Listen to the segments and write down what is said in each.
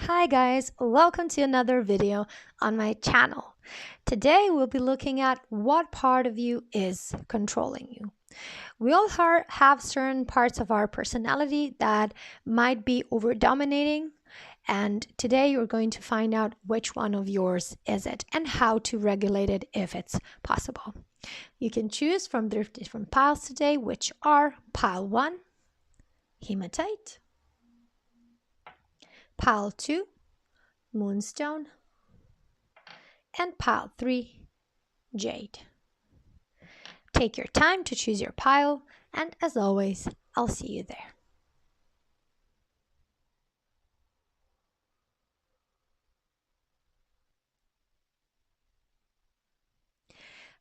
Hi guys, welcome to another video on my channel. Today we'll be looking at what part of you is controlling you. We all have certain parts of our personality that might be over dominating, and today you're going to find out which one of yours is it and how to regulate it if it's possible. You can choose from the different piles today, which are pile 1, hematite, pile 2, moonstone, and pile 3, jade. Take your time to choose your pile, and as always, I'll see you there.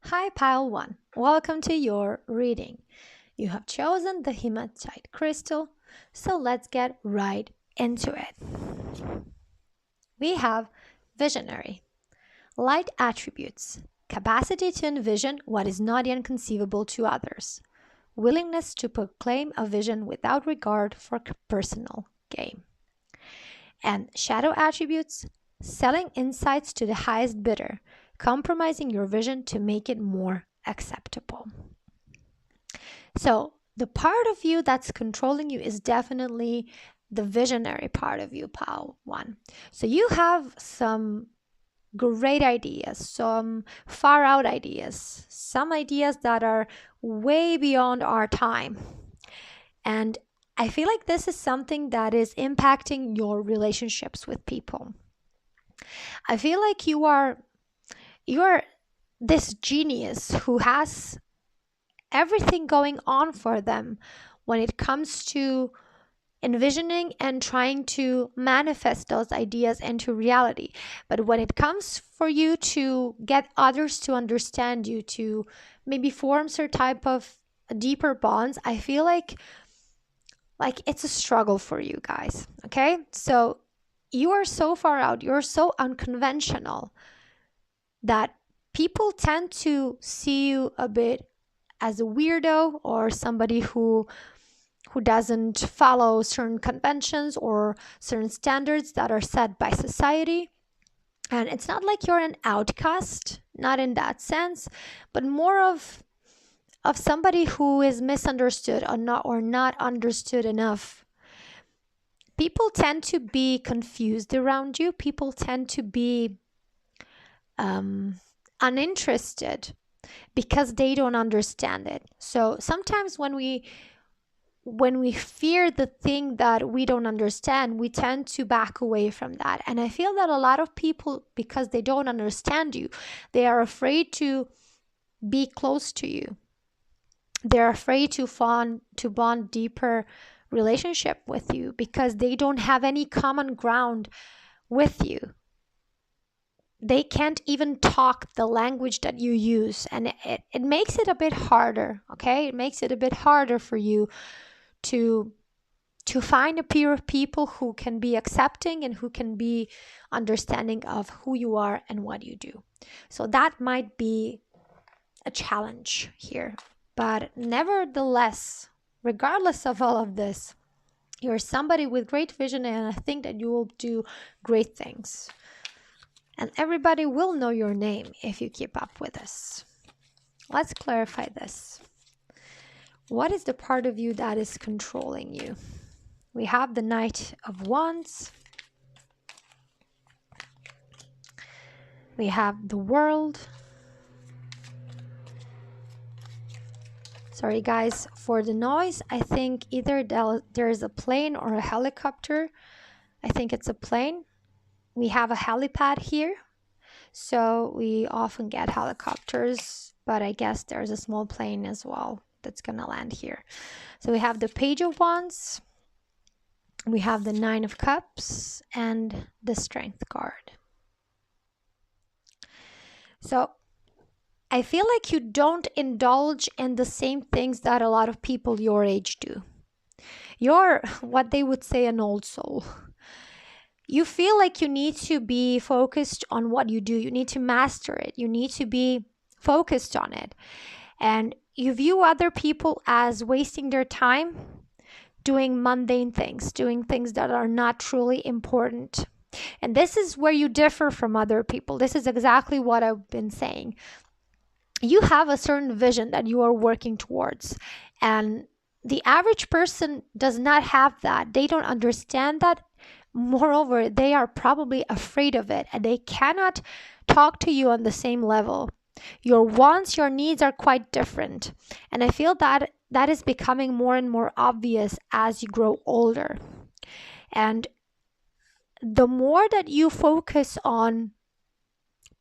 Hi pile 1, welcome to your reading. You have chosen the hematite crystal, so let's get right into it. We have visionary, light attributes, capacity to envision what is not yet conceivable to others, willingness to proclaim a vision without regard for personal gain. And shadow attributes, selling insights to the highest bidder, compromising your vision to make it more acceptable. So the part of you that's controlling you is definitely the visionary part of you, pile 1. So you have some great ideas, some far out ideas, some ideas that are way beyond our time. And I feel like this is something that is impacting your relationships with people. I feel like you're this genius who has everything going on for them when it comes to envisioning and trying to manifest those ideas into reality. But when it comes for you to get others to understand you, to maybe form some type of deeper bonds, I feel like it's a struggle for you guys. Okay, so you are so far out, you're so unconventional that people tend to see you a bit as a weirdo or somebody who doesn't follow certain conventions or certain standards that are set by society. And it's not like you're an outcast, not in that sense, but more of somebody who is misunderstood or not understood enough. People tend to be confused around you. People tend to be uninterested because they don't understand it. So sometimes when we fear the thing that we don't understand, we tend to back away from that. And I feel that a lot of people, because they don't understand you, they are afraid to be close to you. They're afraid to bond deeper relationship with you because they don't have any common ground with you. They can't even talk the language that you use, and it makes it a bit harder. Okay, it makes it a bit harder for you to find a peer of people who can be accepting and who can be understanding of who you are and what you do. So that might be a challenge here. But nevertheless, regardless of all of this, you're somebody with great vision, and I think that you will do great things. And everybody will know your name if you keep up with this. Let's clarify this. What is the part of you that is controlling you? We have the Knight of Wands. We have the World. Sorry guys for the noise. I think either there is a plane or a helicopter. I think it's a plane. We have a helipad here, so we often get helicopters, but I guess there's a small plane as well that's gonna land here. So we have the Page of Wands, we have the Nine of Cups, and the Strength card. So I feel like you don't indulge in the same things that a lot of people your age do. You're what they would say an old soul. You feel like you need to be focused on what you do. You need to master it. You need to be focused on it. And you view other people as wasting their time doing mundane things, doing things that are not truly important. And this is where you differ from other people. This is exactly what I've been saying. You have a certain vision that you are working towards, and the average person does not have that. They don't understand that. Moreover, they are probably afraid of it and they cannot talk to you on the same level. Your wants, your needs are quite different. And I feel that that is becoming more and more obvious as you grow older. And the more that you focus on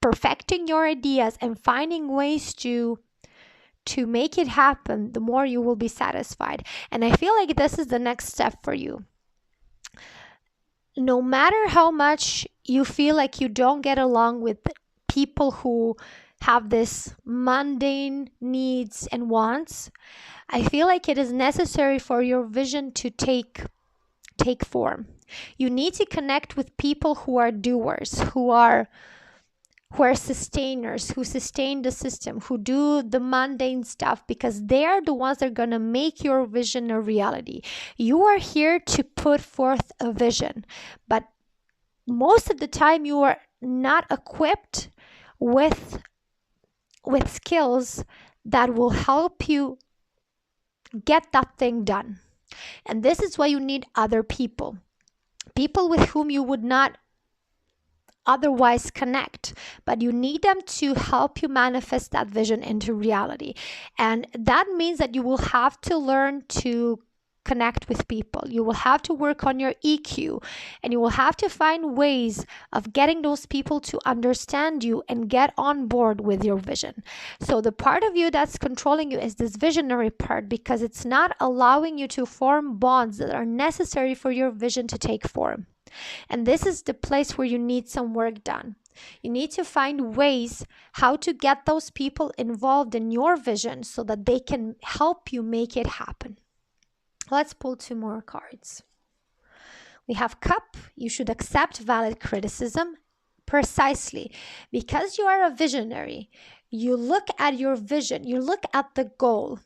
perfecting your ideas and finding ways to make it happen, the more you will be satisfied. And I feel like this is the next step for you. No matter how much you feel like you don't get along with people who have this mundane needs and wants, I feel like it is necessary for your vision to take form. You need to connect with people who are doers, who are sustainers, who sustain the system, who do the mundane stuff, because they are the ones that are going to make your vision a reality. You are here to put forth a vision, but most of the time you are not equipped with skills that will help you get that thing done. And this is why you need other people with whom you would not otherwise connect, but you need them to help you manifest that vision into reality. And that means that you will have to learn to connect with people. You will have to work on your EQ, and you will have to find ways of getting those people to understand you and get on board with your vision. So the part of you that's controlling you is this visionary part, because it's not allowing you to form bonds that are necessary for your vision to take form. And this is the place where you need some work done. You need to find ways how to get those people involved in your vision so that they can help you make it happen. Let's pull 2 more cards. We have Cup. You should accept valid criticism. Precisely. Because you are a visionary, you look at your vision, you look at the goal,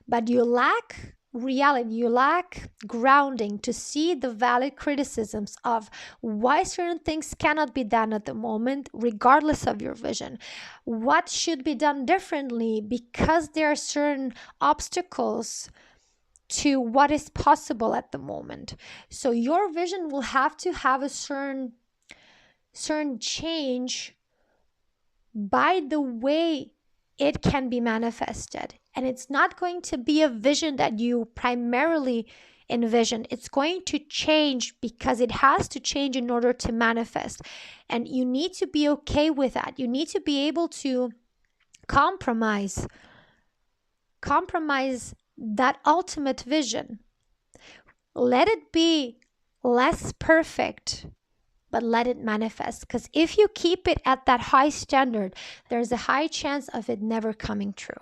but you lack reality, you lack grounding to see the valid criticisms of why certain things cannot be done at the moment, regardless of your vision. What should be done differently because there are certain obstacles to what is possible at the moment. So your vision will have to have a certain change by the way it can be manifested. And it's not going to be a vision that you primarily envision. It's going to change because it has to change in order to manifest. And you need to be okay with that. You need to be able to compromise that ultimate vision. Let it be less perfect, but let it manifest. Because if you keep it at that high standard, there's a high chance of it never coming true.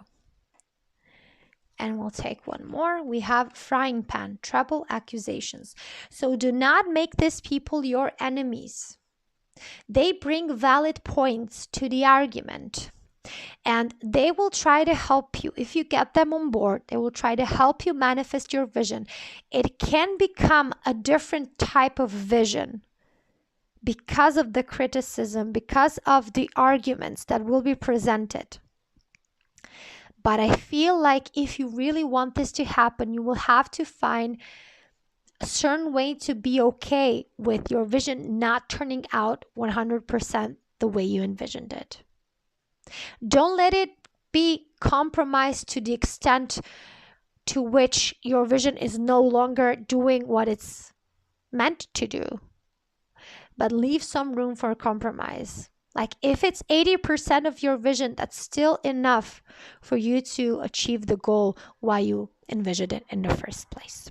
And we'll take one more. We have frying pan, trouble, accusations. So do not make these people your enemies. They bring valid points to the argument, and they will try to help you. If you get them on board, they will try to help you manifest your vision. It can become a different type of vision because of the criticism, because of the arguments that will be presented. But I feel like if you really want this to happen, you will have to find a certain way to be okay with your vision not turning out 100% the way you envisioned it. Don't let it be compromised to the extent to which your vision is no longer doing what it's meant to do. But leave some room for compromise. Like if it's 80% of your vision, that's still enough for you to achieve the goal while you envisioned it in the first place.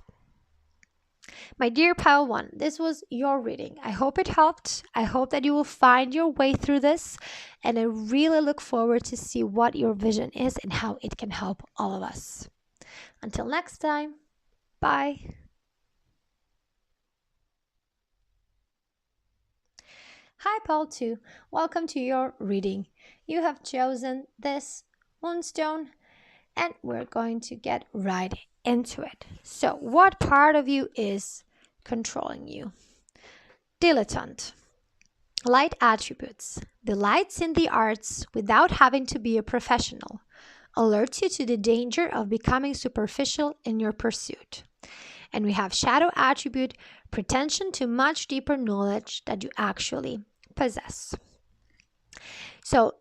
My dear Pile 1, this was your reading. I hope it helped. I hope that you will find your way through this. And I really look forward to see what your vision is and how it can help all of us. Until next time, bye. Hi Pile 2, welcome to your reading. You have chosen this moonstone and we're going to get right into it. So what part of you is controlling you? Dilettante. Light attributes. Delights in the arts without having to be a professional. Alerts you to the danger of becoming superficial in your pursuit. And we have shadow attribute, pretension to much deeper knowledge that you actually possess. So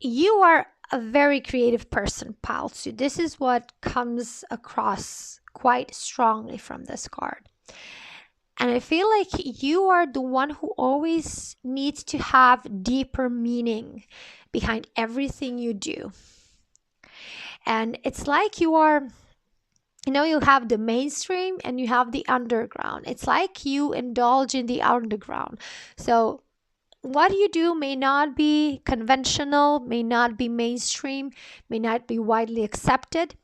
you are a very creative person, pal. So this is what comes across quite strongly from this card. And I feel like you are the one who always needs to have deeper meaning behind everything you do. And it's like you are, you have the mainstream and you have the underground. It's like you indulge in the underground. So what you do may not be conventional, may not be mainstream, may not be widely accepted,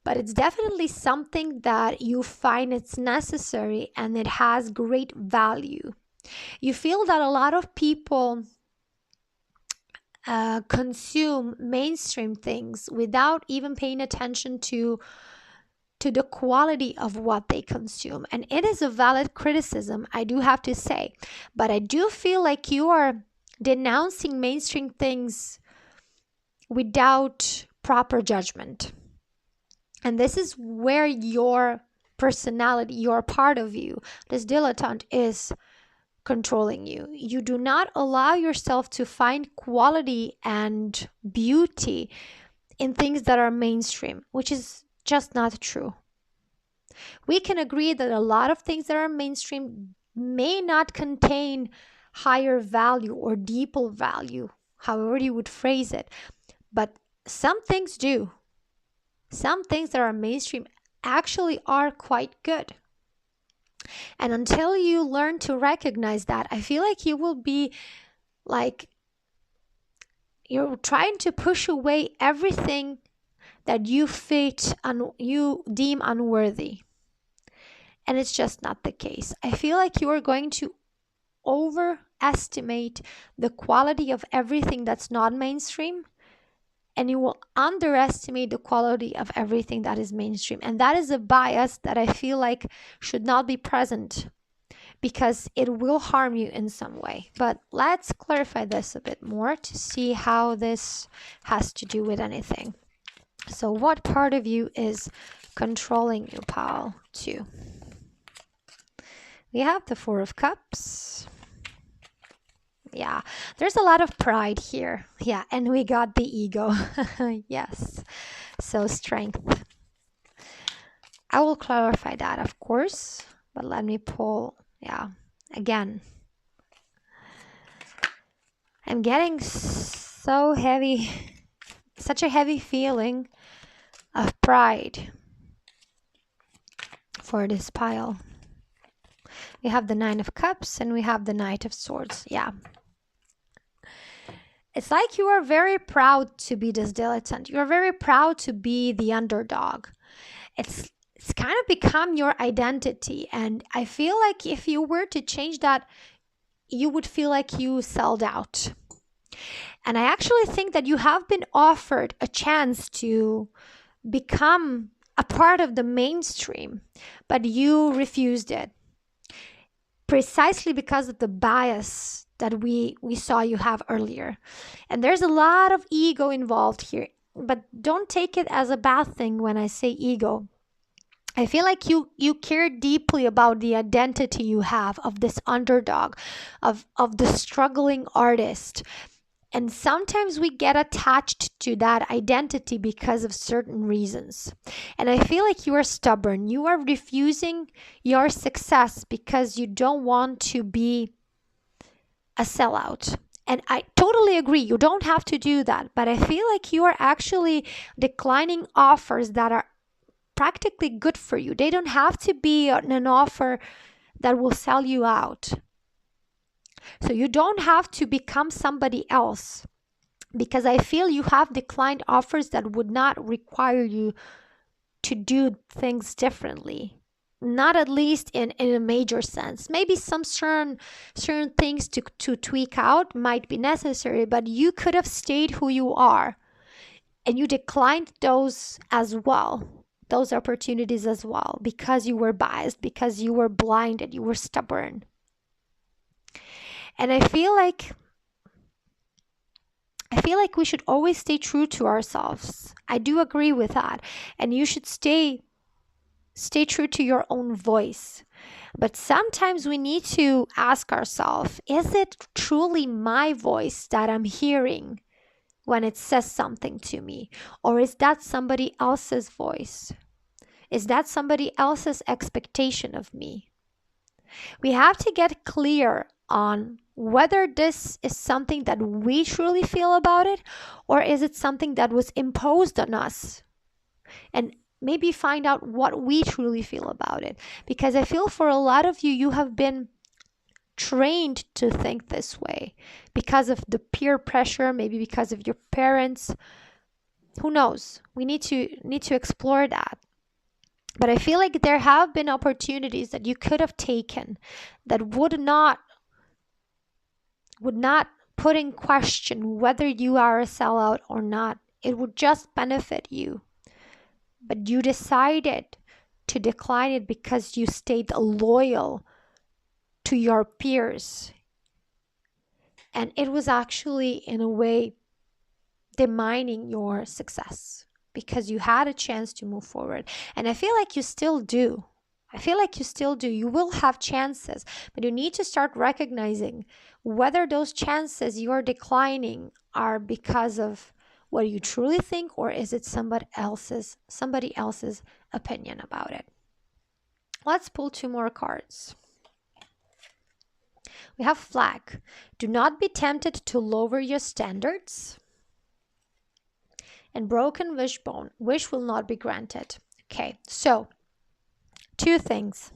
but it's definitely something that you find it's necessary and it has great value. You feel that a lot of people consume mainstream things without even paying attention to the quality of what they consume. And it is a valid criticism, I do have to say. But I do feel like you are denouncing mainstream things without proper judgment. And this is where your personality, your part of you, this dilettante, is controlling you. You do not allow yourself to find quality and beauty in things that are mainstream, which is just not true. We can agree that a lot of things that are mainstream may not contain higher value or deeper value, however you would phrase it, but some things do. Some things that are mainstream actually are quite good. And until you learn to recognize that, I feel like you will be like, you're trying to push away everything that you deem unworthy. And it's just not the case. I feel like you are going to overestimate the quality of everything that's not mainstream, and you will underestimate the quality of everything that is mainstream. And that is a bias that I feel like should not be present, because it will harm you in some way. But let's clarify this a bit more to see how this has to do with anything. So what part of you is controlling you, pal, too? We have the Four of Cups. Yeah, there's a lot of pride here. Yeah, and we got the ego. Yes, so strength. I will clarify that, of course, but let me pull. Yeah, again, I'm getting so heavy, such a heavy feeling of pride for this pile. We have the Nine of Cups and we have the Knight of Swords. Yeah. It's like you are very proud to be this dilettante. You are very proud to be the underdog. It's kind of become your identity. And I feel like if you were to change that, you would feel like you sold out. And I actually think that you have been offered a chance to become a part of the mainstream, but you refused it. Precisely because of the bias that we saw you have earlier. And there's a lot of ego involved here, but don't take it as a bad thing when I say ego. I feel like you care deeply about the identity you have of this underdog, of the struggling artist. And sometimes we get attached to that identity because of certain reasons. And I feel like you are stubborn. You are refusing your success because you don't want to be a sellout. And I totally agree. You don't have to do that. But I feel like you are actually declining offers that are practically good for you. They don't have to be an offer that will sell you out. So you don't have to become somebody else, because I feel you have declined offers that would not require you to do things differently. Not at least in a major sense. Maybe some certain things to tweak out might be necessary, but you could have stayed who you are. And you declined those as well. Those opportunities as well, because you were biased, because you were blinded, you were stubborn. And I feel like we should always stay true to ourselves. I do agree with that. And you should stay true to your own voice. But sometimes we need to ask ourselves, is it truly my voice that I'm hearing when it says something to me? Or is that somebody else's voice? Is that somebody else's expectation of me? We have to get clear on whether this is something that we truly feel about it, or is it something that was imposed on us, and maybe find out what we truly feel about it. Because I feel for a lot of you, you have been trained to think this way because of the peer pressure, maybe because of your parents. Who knows? We need to explore that. But I feel like there have been opportunities that you could have taken that would not put in question whether you are a sellout or not. It would just benefit you. But you decided to decline it because you stayed loyal to your peers. And it was actually, in a way, demining your success because you had a chance to move forward. And I feel like you still do. You will have chances, but you need to start recognizing whether those chances you're declining are because of what you truly think, or is it somebody else's opinion about it. Let's pull 2 more cards. We have flag. Do not be tempted to lower your standards. And broken wishbone. Wish will not be granted. Okay, so 2 things.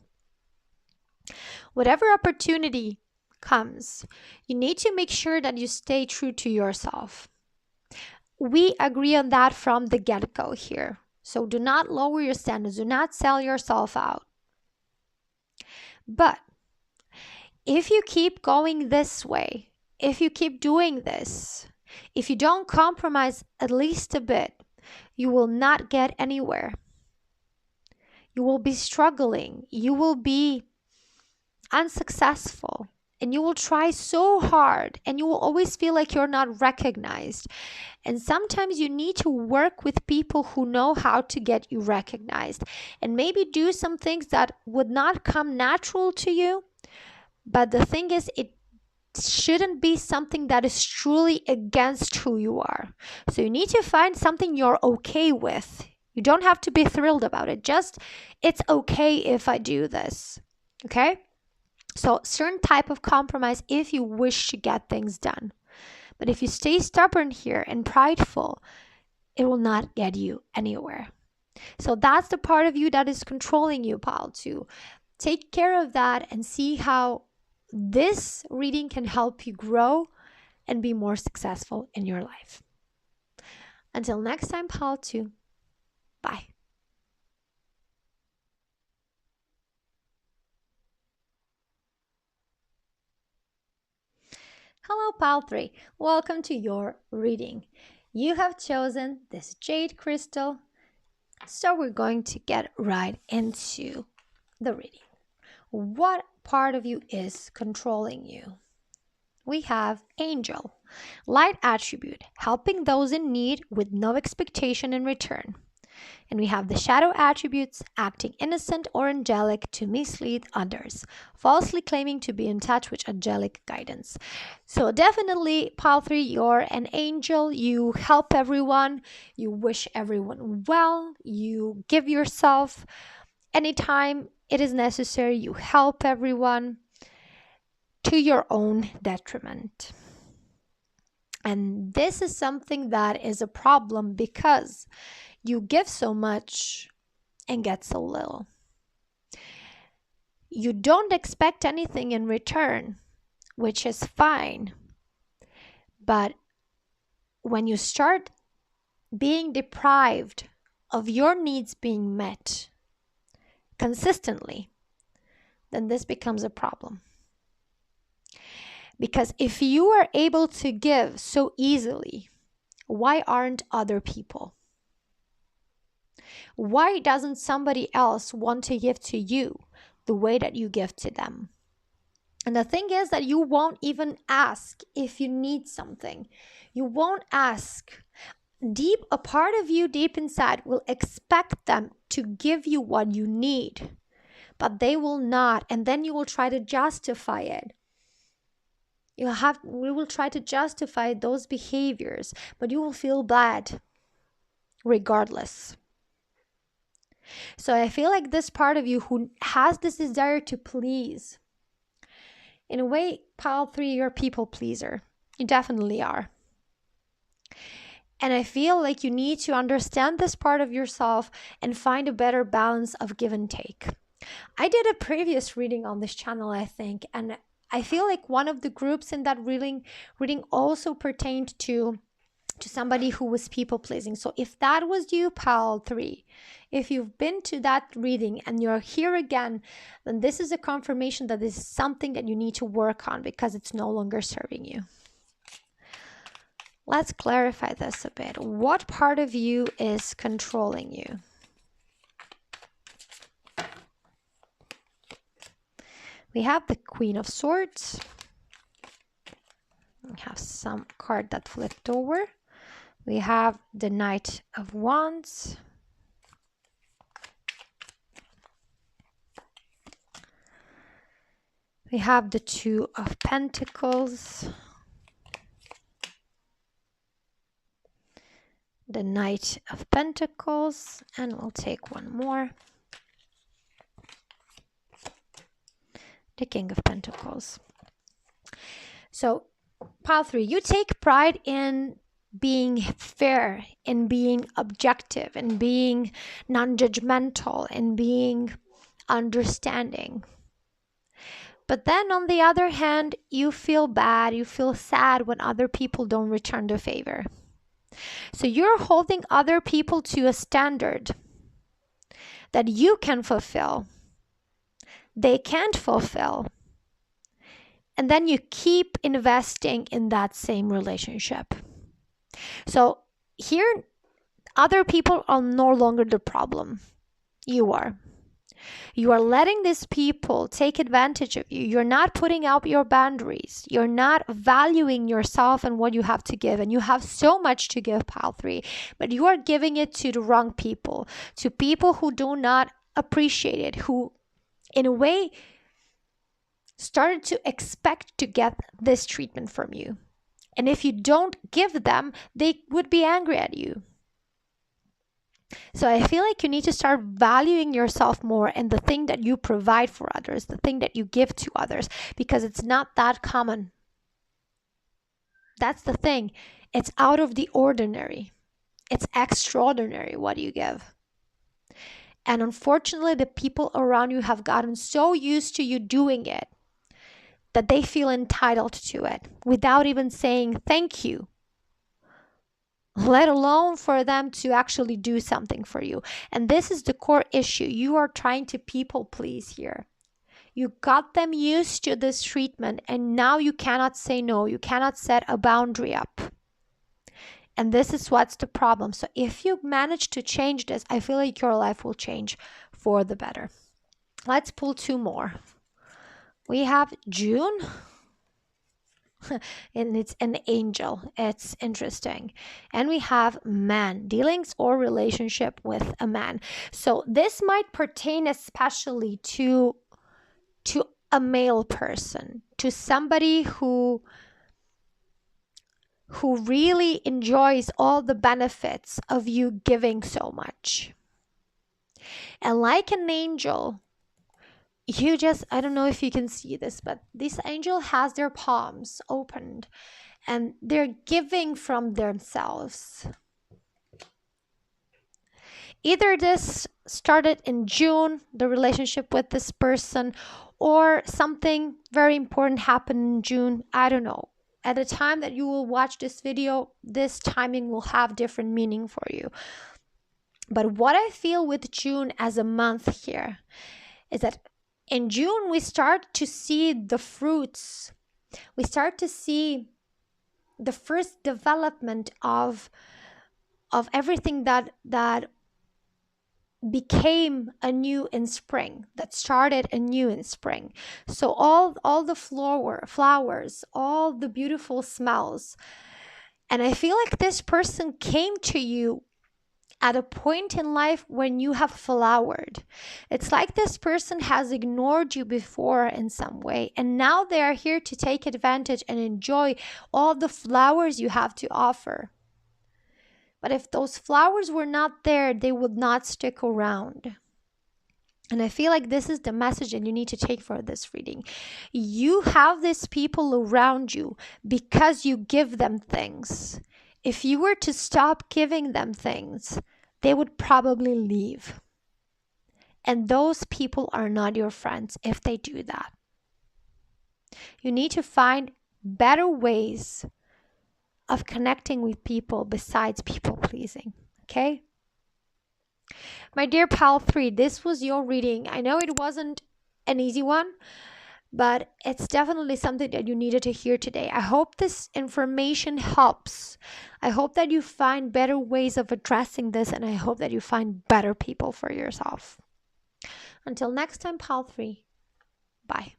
Whatever opportunity comes, you need to make sure that you stay true to yourself. We agree on that from the get-go here. So do not lower your standards. Do not sell yourself out. But if you keep going this way, if you keep doing this, if you don't compromise at least a bit, you will not get anywhere. You will be struggling. You will be unsuccessful. And you will try so hard, and you will always feel like you're not recognized. And sometimes you need to work with people who know how to get you recognized, and maybe do some things that would not come natural to you. But the thing is, it shouldn't be something that is truly against who you are. So you need to find something you're okay with. You don't have to be thrilled about it. Just, it's okay if I do this. Okay? So certain type of compromise if you wish to get things done. But if you stay stubborn here and prideful, it will not get you anywhere. So that's the part of you that is controlling you, pal, to take care of that and see how this reading can help you grow and be more successful in your life. Until next time, pal 2. Bye. Hello, pal 3. Welcome to your reading. You have chosen this jade crystal, so we're going to get right into the reading. What part of you is controlling you? We have angel, light attribute, helping those in need with no expectation in return. And we have the shadow attributes, acting innocent or angelic to mislead others, falsely claiming to be in touch with angelic guidance. So definitely, pile 3, you're an angel. You help everyone. You wish everyone well. You give yourself anytime it is necessary. You help everyone to your own detriment. And this is something that is a problem because you give so much and get so little. You don't expect anything in return, which is fine. But when you start being deprived of your needs being met consistently, then this becomes a problem. Because if you are able to give so easily, why aren't other people? Why doesn't somebody else want to give to you the way that you give to them? And the thing is that you won't even ask if you need something. You won't ask. A part of you deep inside will expect them to give you what you need, but they will not. And then you will try to justify it. We will try to justify those behaviors, but you will feel bad regardless. So I feel like this part of you who has this desire to please, in a way, pile 3, you're a people pleaser. You definitely are. And I feel like you need to understand this part of yourself and find a better balance of give and take. I did a previous reading on this channel, I think, and I feel like one of the groups in that reading also pertained to somebody who was people pleasing. So if that was you, pile 3, if you've been to that reading and you're here again, then this is a confirmation that this is something that you need to work on because it's no longer serving you. Let's clarify this a bit. What part of you is controlling you? We have the Queen of Swords. We have some card that flipped over. We have the Knight of Wands. We have the Two of Pentacles. The Knight of Pentacles. And we'll take one more. The King of Pentacles. So, pile 3, you take pride in being fair, in being objective, in being non-judgmental, in being understanding. But then on the other hand, you feel bad, you feel sad when other people don't return the favor. So you're holding other people to a standard that you can fulfill. They can't fulfill. And then you keep investing in that same relationship. So here, other people are no longer the problem. You are. You are letting these people take advantage of you. You're not putting out your boundaries. You're not valuing yourself and what you have to give. And you have so much to give, pile 3. But you are giving it to the wrong people. To people who do not appreciate it. Who, in a way, started to expect to get this treatment from you. And if you don't give them, they would be angry at you. So I feel like you need to start valuing yourself more and the thing that you provide for others, the thing that you give to others, because it's not that common. That's the thing. It's out of the ordinary. It's extraordinary what you give. And unfortunately, the people around you have gotten so used to you doing it that they feel entitled to it without even saying thank you, let alone for them to actually do something for you. And this is the core issue. You are trying to people please here. You got them used to this treatment and now you cannot say no. You cannot set a boundary up. And this is what's the problem. So if you manage to change this, I feel like your life will change for the better. Let's pull 2 more. We have June, and it's an angel. It's interesting. And we have man, dealings or relationship with a man. So this might pertain especially to a male person, to somebody who really enjoys all the benefits of you giving so much. And like an angel, I don't know if you can see this, but this angel has their palms opened and they're giving from themselves. Either this started in June, the relationship with this person, or something very important happened in June. I don't know. At the time that you will watch this video, this timing will have different meaning for you. But what I feel with June as a month here is that in June, we start to see the fruits. We start to see the first development of everything that became anew in spring, that started anew in spring. So all the flowers, all the beautiful smells. And I feel like this person came to you at a point in life when you have flowered. It's like this person has ignored you before in some way, and now they are here to take advantage and enjoy all the flowers you have to offer. But if those flowers were not there, they would not stick around. And I feel like this is the message that you need to take for this reading. You have these people around you because you give them things. If you were to stop giving them things, they would probably leave. And those people are not your friends if they do that. You need to find better ways of connecting with people besides people pleasing. Okay? My dear pal 3, this was your reading. I know it wasn't an easy one, but it's definitely something that you needed to hear today. I hope this information helps. I hope that you find better ways of addressing this, and I hope that you find better people for yourself. Until next time, pal 3. Bye.